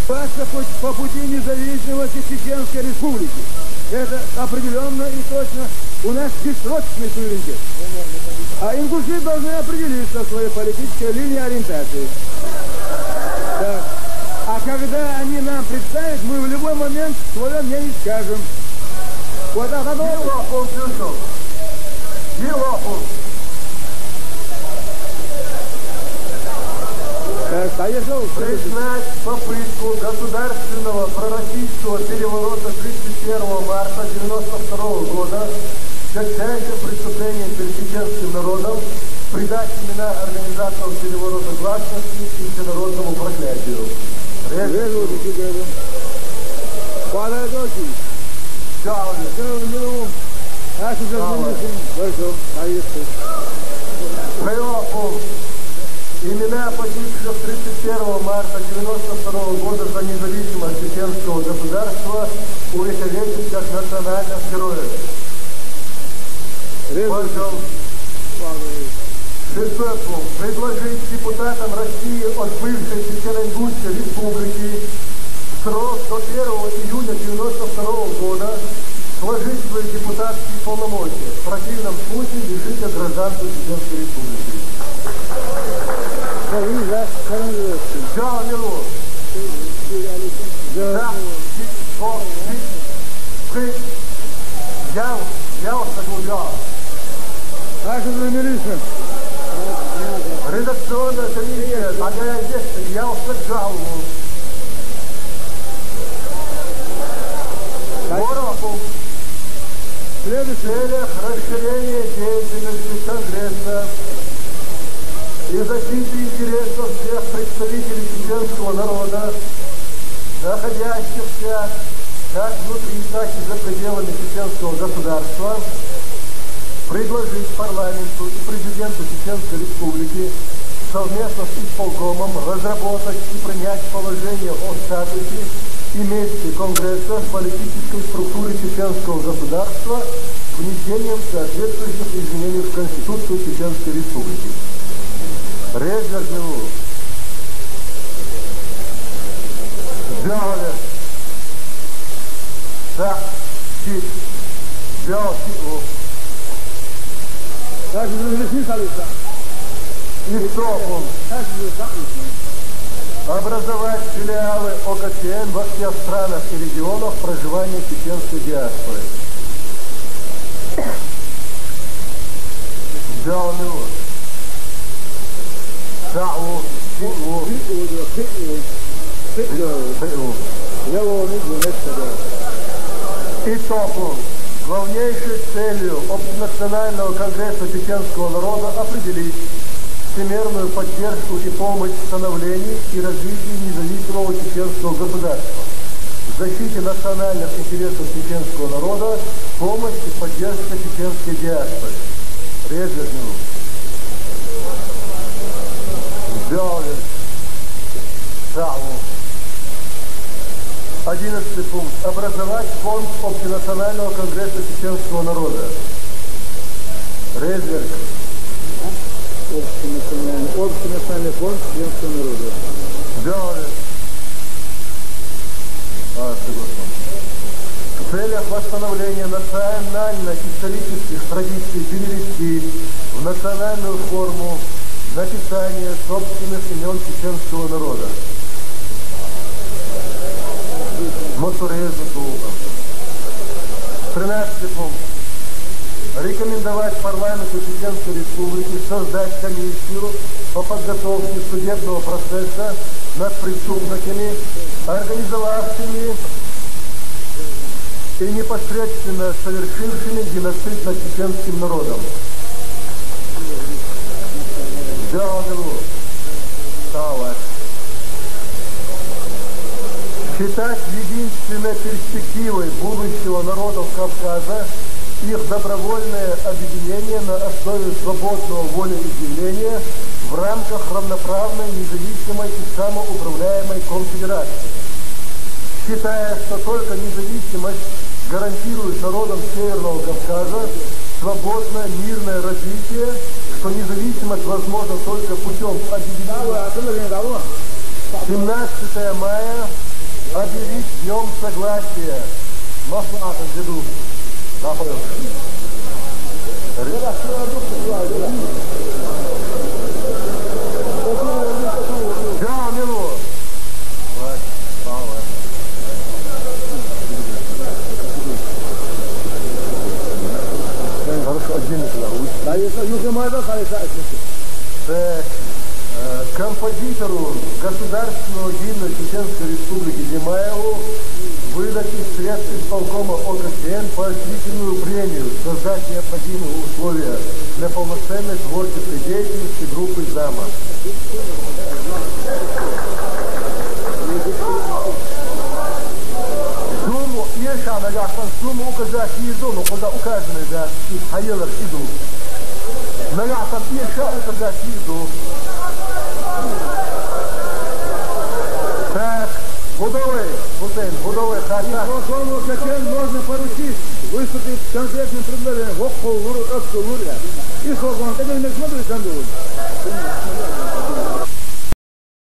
по пути независимости Чеченской Республики. Это определенно и точно у нас бессрочный суверенитет. А ингуши должны определиться в своей политической линии ориентации. Так. А когда они нам представят, мы в любой момент свое мнение скажем. Вот так оно. Признать попытку государственного пророссийского переворота 31 марта 1992 года тягчайшим преступлением перед чеченским народом, придать имена организаторам переворота гласности и всенародному проклятию. Имена погибших 31 марта 1992 года за независимость чеченского государства увековечить как национальных героев. Шестой пункт. Предложить депутатам России от бывшей Чечено-Ингушской республики в срок до 1 июня 1992 года сложить свои депутатские полномочия. В противном случае лишить от гражданства Чеченской республики. Взял миру. Редакционная комиссия, тогда здесь я услышал. Ворову. В целях расширения деятельности Конгресса и защиты интересов всех представителей чеченского народа, находящихся как внутри, так и за пределами чеченского государства, предложить парламенту и президенту Чеченской Республики совместно с исполкомом разработать и принять положение о статусе и месте Конгресса в политической структуре чеченского государства внесением соответствующих изменений в Конституцию Чеченской Республики. Резервную. Сделали. Так, чик. Сделал чику. И стопом. Образовать филиалы ОКЧН во всех странах и регионах проживания чеченской диаспоры. Сделал его. Итогу. Главнейшей целью Общенационального конгресса чеченского народа определить всемирную поддержку и помощь в становлении и развитии независимого чеченского государства, в защите национальных интересов чеченского народа, помощь и поддержка чеченской диаспоры. Резервную. Сделали. Саву. 11 пункт. Образовать фонд Общенационального конгресса чеченского народа. Резерв. Общенациональный фонд чеченского народа. Сделали. В целях восстановления национально-исторических традиций перевести в национальную форму написание собственных имен чеченского народа. Моторезу Туга. 13 пункт. Рекомендовать парламенту Чеченской Республики создать комиссию по подготовке судебного процесса над преступниками, организовавшими и непосредственно совершившими геноцид над чеченским народом. Считать единственной перспективой будущего народов Кавказа их добровольное объединение на основе свободного волеизъявления в рамках равноправной, независимой и самоуправляемой конфедерации. Считая, что только независимость гарантирует народам Северного Кавказа свободное, мирное развитие, что независимость возможна только путем объединения. 17 мая объявить днем согласия. Маслата деду. Заходим. Да, мило. Хорошо, отдельно туда. Так, композитору государственного гимна Чеченской Республики Демаеву выдать из средств исполкома ОКСН поощрительную премию, создать необходимые условия для полноценной творческой деятельности группы ЗАМа. Сумму, еще наверное, сумму указать еду, но куда указаны, да, и хаелах иду. Наверное, еще указать еду. Так, будовый хата. Какому Чечен можно поручить выступить с конкретным предложением. И сколько он, это не смотрит,